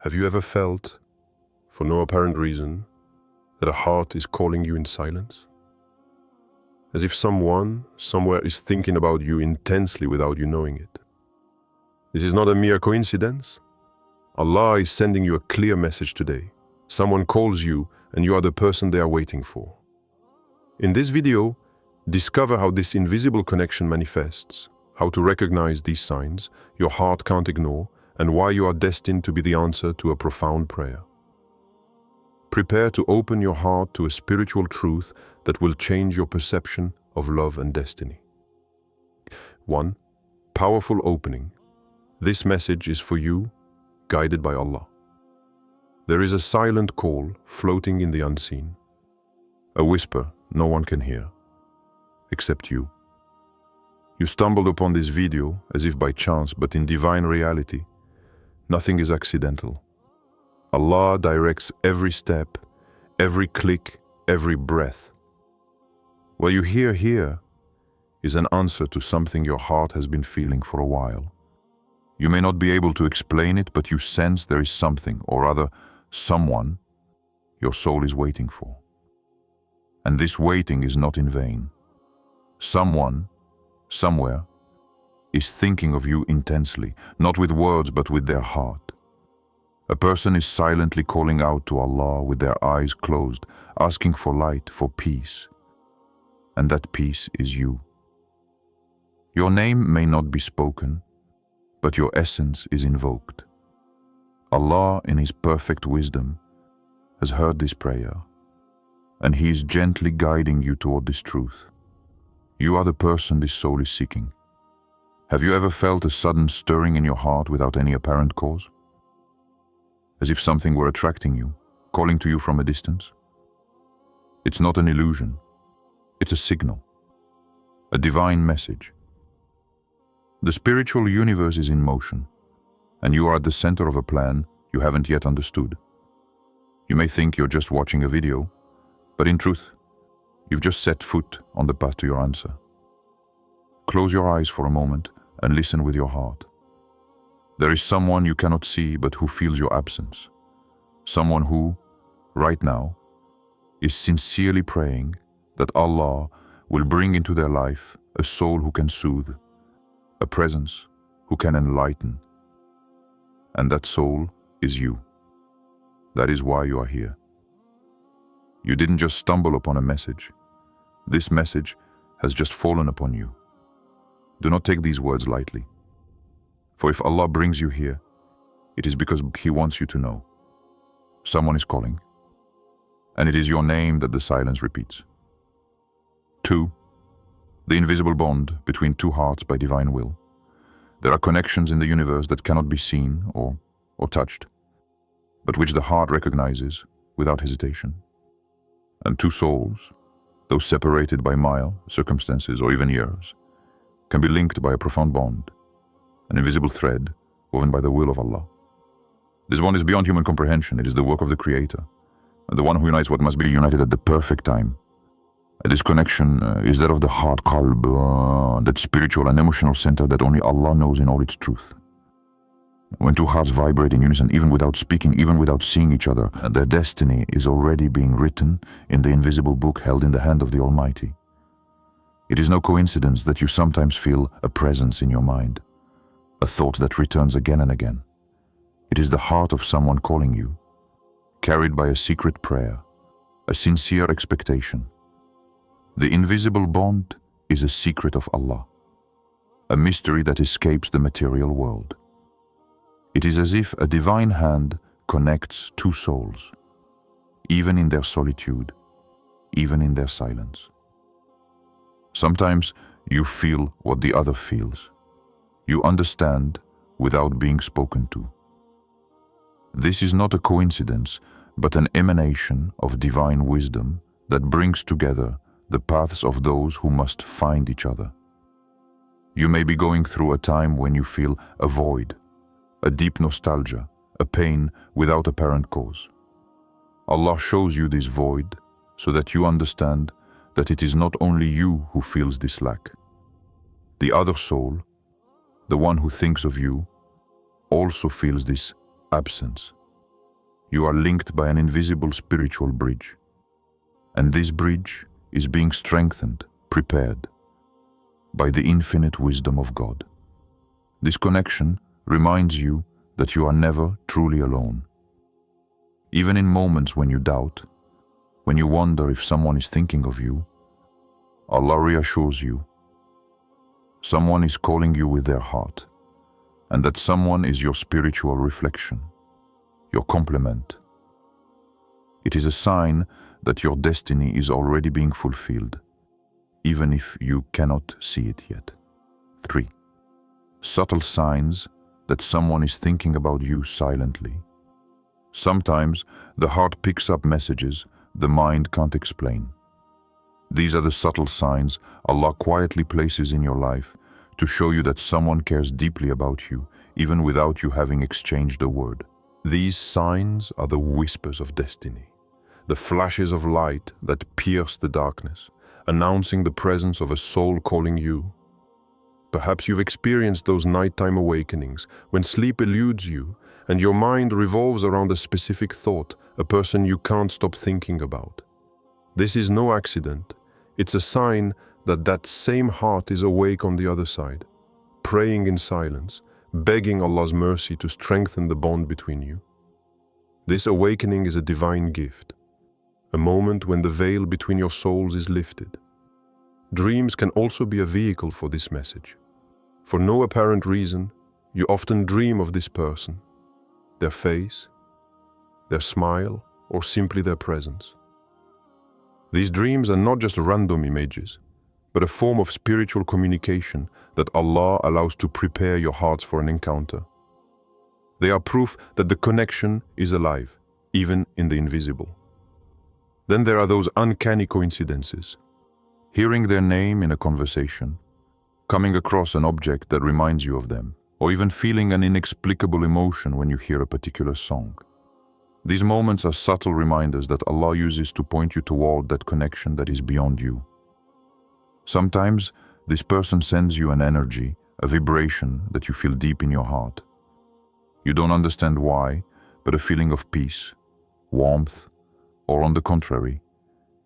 Have you ever felt, for no apparent reason, that a heart is calling you in silence? As if someone, somewhere is thinking about you intensely without you knowing it. This is not a mere coincidence. Allah is sending you a clear message today. Someone calls you and you are the person they are waiting for. In this video, discover how this invisible connection manifests, how to recognize these signs your heart can't ignore, and why you are destined to be the answer to a profound prayer. Prepare to open your heart to a spiritual truth that will change your perception of love and destiny. 1. Powerful opening. This message is for you, guided by Allah. There is a silent call floating in the unseen. A whisper no one can hear, except you. You stumbled upon this video as if by chance, but in divine reality, nothing is accidental. Allah directs every step, every click, every breath. What you hear here is an answer to something your heart has been feeling for a while. You may not be able to explain it, but you sense there is something, or rather, someone, your soul is waiting for. And this waiting is not in vain. Someone, somewhere, is thinking of you intensely, not with words but with their heart. A person is silently calling out to Allah with their eyes closed, asking for light, for peace. And that peace is you. Your name may not be spoken, but your essence is invoked. Allah, in His perfect wisdom, has heard this prayer, and He is gently guiding you toward this truth. You are the person this soul is seeking. Have you ever felt a sudden stirring in your heart without any apparent cause? As if something were attracting you, calling to you from a distance? It's not an illusion. It's a signal, a divine message. The spiritual universe is in motion, and you are at the center of a plan you haven't yet understood. You may think you're just watching a video, but in truth, you've just set foot on the path to your answer. Close your eyes for a moment and listen with your heart. There is someone you cannot see but who feels your absence. Someone who, right now, is sincerely praying that Allah will bring into their life a soul who can soothe, a presence who can enlighten. And that soul is you. That is why you are here. You didn't just stumble upon a message. This message has just fallen upon you. Do not take these words lightly. For if Allah brings you here, it is because He wants you to know. Someone is calling, and it is your name that the silence repeats. 2. The invisible bond between two hearts by divine will. There are connections in the universe that cannot be seen or touched, but which the heart recognizes without hesitation. And two souls, though separated by circumstances, or even years, can be linked by a profound bond, an invisible thread woven by the will of Allah. This bond is beyond human comprehension. It is the work of the Creator, the one who unites what must be united at the perfect time. This connection is that of the heart, qalb, that spiritual and emotional center that only Allah knows in all its truth. When two hearts vibrate in unison, even without speaking, even without seeing each other, their destiny is already being written in the invisible book held in the hand of the Almighty. It is no coincidence that you sometimes feel a presence in your mind, a thought that returns again and again. It is the heart of someone calling you, carried by a secret prayer, a sincere expectation. The invisible bond is a secret of Allah, a mystery that escapes the material world. It is as if a divine hand connects two souls, even in their solitude, even in their silence. Sometimes you feel what the other feels. You understand without being spoken to. This is not a coincidence, but an emanation of divine wisdom that brings together the paths of those who must find each other. You may be going through a time when you feel a void, a deep nostalgia, a pain without apparent cause. Allah shows you this void so that you understand that it is not only you who feels this lack. The other soul, the one who thinks of you, also feels this absence, You are linked by an invisible spiritual bridge. And this bridge is being strengthened, prepared, by the infinite wisdom of God. This connection reminds you that you are never truly alone. Even in moments when you doubt, when you wonder if someone is thinking of you, Allah reassures you. Someone is calling you with their heart, and that someone is your spiritual reflection, your complement. It is a sign that your destiny is already being fulfilled, even if you cannot see it yet. 3. Subtle signs that someone is thinking about you silently. Sometimes the heart picks up messages the mind can't explain. These are the subtle signs Allah quietly places in your life to show you that someone cares deeply about you, even without you having exchanged a word. These signs are the whispers of destiny, the flashes of light that pierce the darkness, announcing the presence of a soul calling you. Perhaps you've experienced those nighttime awakenings when sleep eludes you and your mind revolves around a specific thought, a person you can't stop thinking about. This is no accident. It's a sign that that same heart is awake on the other side, praying in silence, begging Allah's mercy to strengthen the bond between you. This awakening is a divine gift, a moment when the veil between your souls is lifted. Dreams can also be a vehicle for this message. For no apparent reason, you often dream of this person, their face, their smile, or simply their presence. These dreams are not just random images, but a form of spiritual communication that Allah allows to prepare your hearts for an encounter. They are proof that the connection is alive, even in the invisible. Then there are those uncanny coincidences. Hearing their name in a conversation, coming across an object that reminds you of them, or even feeling an inexplicable emotion when you hear a particular song. These moments are subtle reminders that Allah uses to point you toward that connection that is beyond you. Sometimes, this person sends you an energy, a vibration that you feel deep in your heart. You don't understand why, but a feeling of peace, warmth, or on the contrary,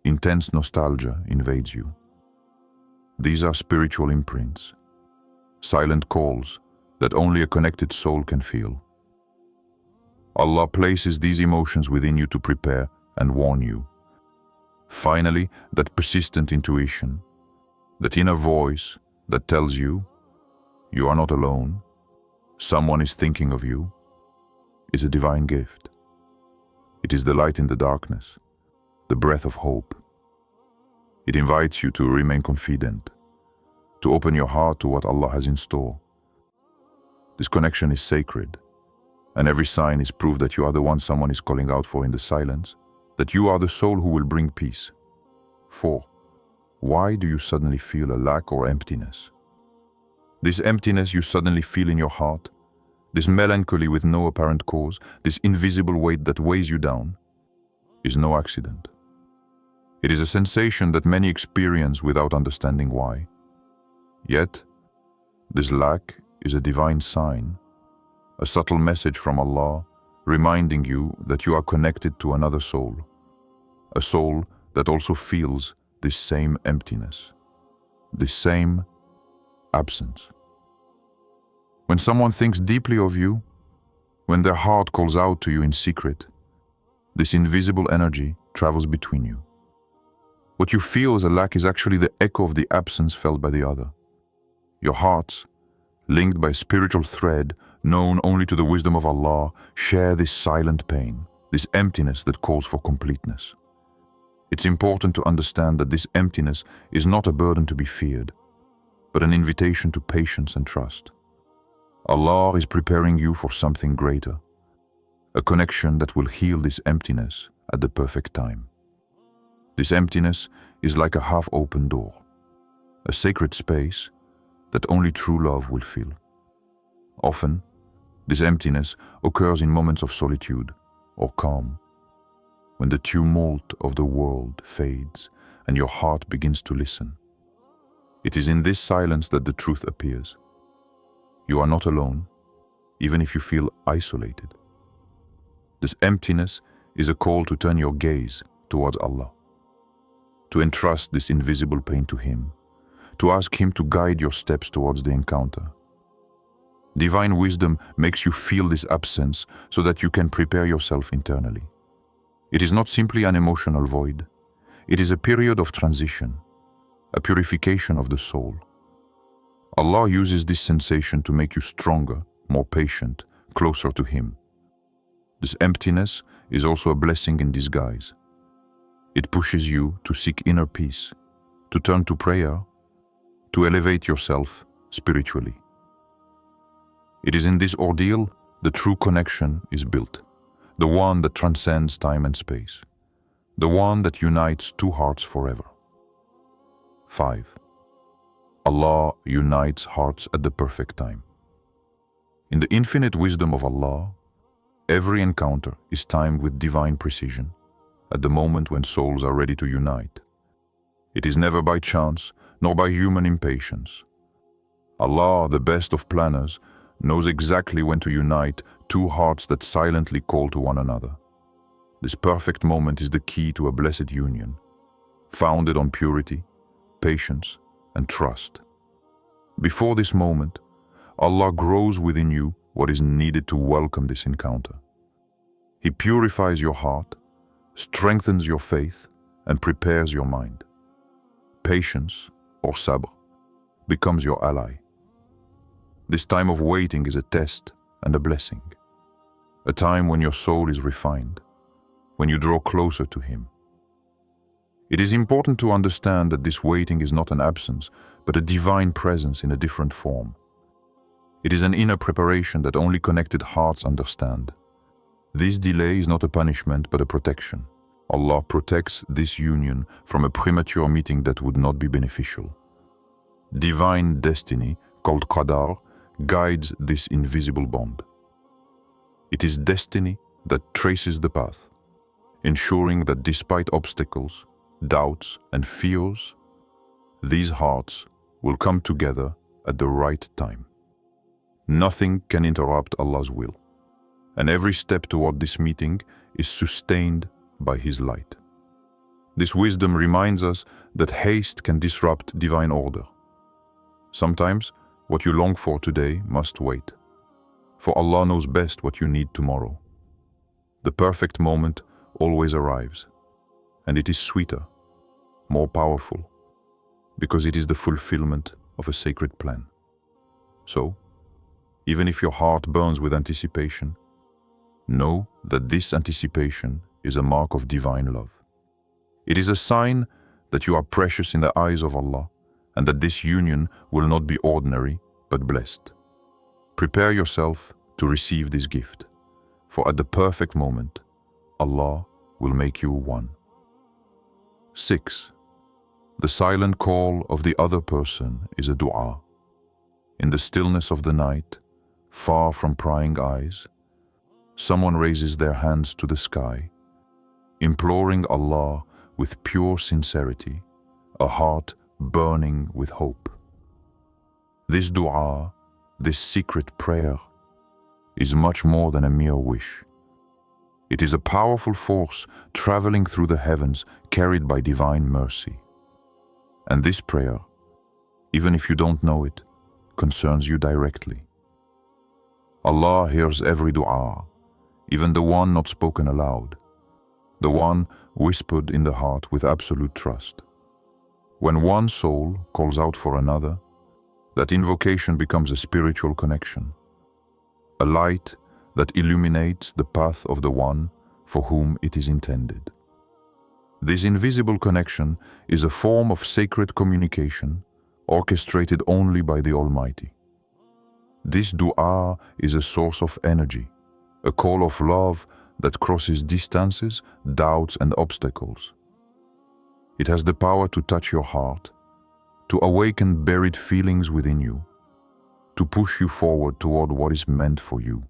intense nostalgia invades you. These are spiritual imprints, silent calls that only a connected soul can feel. Allah places these emotions within you to prepare and warn you. Finally, that persistent intuition, that inner voice that tells you, you are not alone, someone is thinking of you, is a divine gift. It is the light in the darkness, the breath of hope. It invites you to remain confident, to open your heart to what Allah has in store. This connection is sacred, and every sign is proof that you are the one someone is calling out for in the silence, that you are the soul who will bring peace. 4. Why do you suddenly feel a lack or emptiness? This emptiness you suddenly feel in your heart, this melancholy with no apparent cause, this invisible weight that weighs you down, is no accident. It is a sensation that many experience without understanding why. Yet, this lack is a divine sign, a subtle message from Allah reminding you that you are connected to another soul, a soul that also feels this same emptiness, this same absence. When someone thinks deeply of you, when their heart calls out to you in secret, this invisible energy travels between you. What you feel as a lack is actually the echo of the absence felt by the other. Your hearts, linked by a spiritual thread known only to the wisdom of Allah, share this silent pain, this emptiness that calls for completeness. It's important to understand that this emptiness is not a burden to be feared, but an invitation to patience and trust. Allah is preparing you for something greater, a connection that will heal this emptiness at the perfect time. This emptiness is like a half-open door, a sacred space that only true love will fill. Often, this emptiness occurs in moments of solitude or calm, when the tumult of the world fades and your heart begins to listen. It is in this silence that the truth appears. You are not alone, even if you feel isolated. This emptiness is a call to turn your gaze towards Allah, to entrust this invisible pain to Him, to ask Him to guide your steps towards the encounter. Divine wisdom makes you feel this absence so that you can prepare yourself internally. It is not simply an emotional void. It is a period of transition, a purification of the soul. Allah uses this sensation to make you stronger, more patient, closer to Him. This emptiness is also a blessing in disguise. It pushes you to seek inner peace, to turn to prayer, to elevate yourself spiritually. It is in this ordeal the true connection is built, the one that transcends time and space, the one that unites two hearts forever. 5. Allah unites hearts at the perfect time. In the infinite wisdom of Allah, every encounter is timed with divine precision, at the moment when souls are ready to unite. It is never by chance, nor by human impatience. Allah, the best of planners, knows exactly when to unite two hearts that silently call to one another. This perfect moment is the key to a blessed union, founded on purity, patience, and trust. Before this moment, Allah grows within you what is needed to welcome this encounter. He purifies your heart, strengthens your faith, and prepares your mind. Patience, or sabr, becomes your ally. This time of waiting is a test and a blessing, a time when your soul is refined, when you draw closer to Him. It is important to understand that this waiting is not an absence, but a divine presence in a different form. It is an inner preparation that only connected hearts understand. This delay is not a punishment, but a protection. Allah protects this union from a premature meeting that would not be beneficial. Divine destiny, called qadar, guides this invisible bond. It is destiny that traces the path, ensuring that despite obstacles, doubts, and fears, these hearts will come together at the right time. Nothing can interrupt Allah's will, and every step toward this meeting is sustained by His light. This wisdom reminds us that haste can disrupt divine order. Sometimes, what you long for today must wait, for Allah knows best what you need tomorrow. The perfect moment always arrives, and it is sweeter, more powerful, because it is the fulfillment of a sacred plan. So, even if your heart burns with anticipation, know that this anticipation is a mark of divine love. It is a sign that you are precious in the eyes of Allah, and that this union will not be ordinary, but blessed. Prepare yourself to receive this gift, for at the perfect moment, Allah will make you one. 6. The silent call of the other person is a dua. In the stillness of the night, far from prying eyes, someone raises their hands to the sky, imploring Allah with pure sincerity, a heart burning with hope. This dua, this secret prayer, is much more than a mere wish. It is a powerful force traveling through the heavens, carried by divine mercy. And this prayer, even if you don't know it, concerns you directly. Allah hears every dua, even the one not spoken aloud, the one whispered in the heart with absolute trust. When one soul calls out for another, that invocation becomes a spiritual connection, a light that illuminates the path of the one for whom it is intended. This invisible connection is a form of sacred communication orchestrated only by the Almighty. This dua is a source of energy, a call of love that crosses distances, doubts, and obstacles. It has the power to touch your heart, to awaken buried feelings within you, to push you forward toward what is meant for you.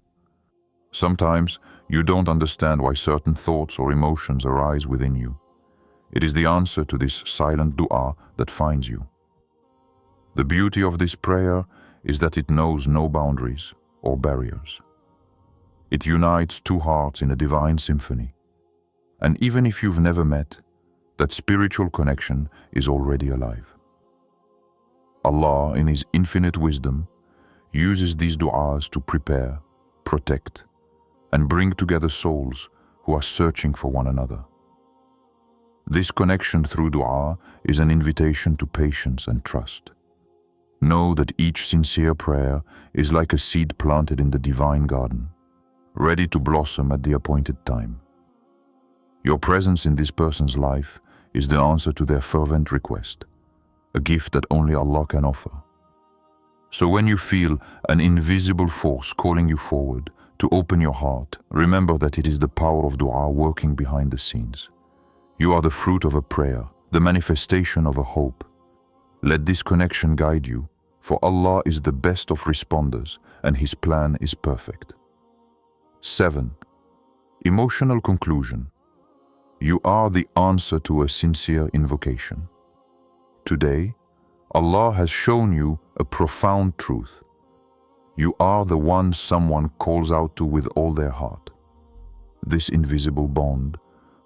Sometimes you don't understand why certain thoughts or emotions arise within you. It is the answer to this silent dua that finds you. The beauty of this prayer is that it knows no boundaries or barriers. It unites two hearts in a divine symphony. And even if you've never met, that spiritual connection is already alive. Allah, in His infinite wisdom, uses these du'as to prepare, protect, and bring together souls who are searching for one another. This connection through du'a is an invitation to patience and trust. Know that each sincere prayer is like a seed planted in the divine garden, ready to blossom at the appointed time. Your presence in this person's life is the answer to their fervent request, a gift that only Allah can offer. So when you feel an invisible force calling you forward to open your heart, remember that it is the power of dua working behind the scenes. You are the fruit of a prayer, the manifestation of a hope. Let this connection guide you, for Allah is the best of responders and His plan is perfect. 7. Emotional conclusion. You are the answer to a sincere invocation. Today, Allah has shown you a profound truth. You are the one someone calls out to with all their heart. This invisible bond,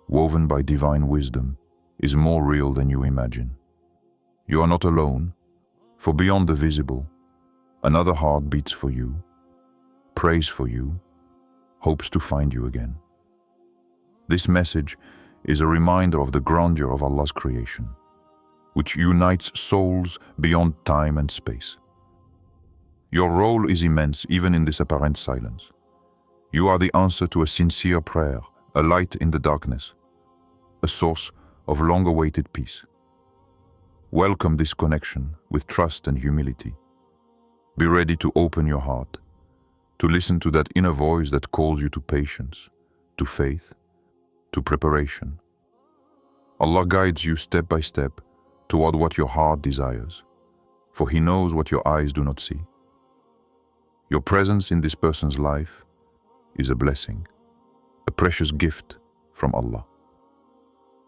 woven by divine wisdom, is more real than you imagine. You are not alone, for beyond the visible, another heart beats for you, prays for you, hopes to find you again. This message is a reminder of the grandeur of Allah's creation, which unites souls beyond time and space. Your role is immense even in this apparent silence. You are the answer to a sincere prayer, a light in the darkness, a source of long-awaited peace. Welcome this connection with trust and humility. Be ready to open your heart, to listen to that inner voice that calls you to patience, to faith, to preparation. Allah guides you step by step toward what your heart desires, for He knows what your eyes do not see. Your presence in this person's life is a blessing, a precious gift from Allah.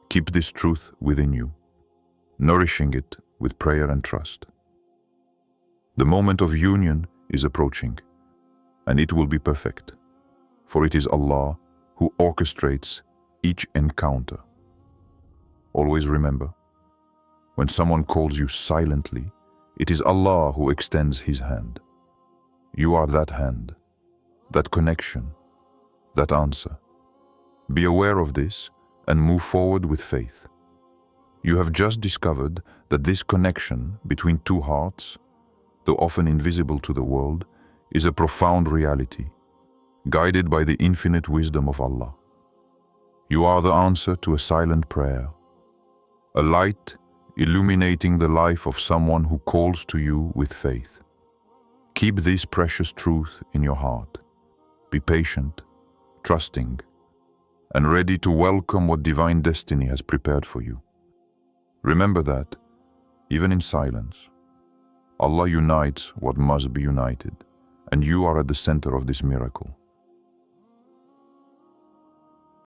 Keep this truth within you, nourishing it with prayer and trust. The moment of union is approaching, and it will be perfect, for it is Allah who orchestrates each encounter. Always remember, when someone calls you silently, it is Allah who extends His hand. You are that hand, that connection, that answer. Be aware of this and move forward with faith. You have just discovered that this connection between two hearts, though often invisible to the world, is a profound reality, guided by the infinite wisdom of Allah. You are the answer to a silent prayer, a light illuminating the life of someone who calls to you with faith. Keep this precious truth in your heart. Be patient, trusting, and ready to welcome what divine destiny has prepared for you. Remember that, even in silence, Allah unites what must be united, and you are at the center of this miracle.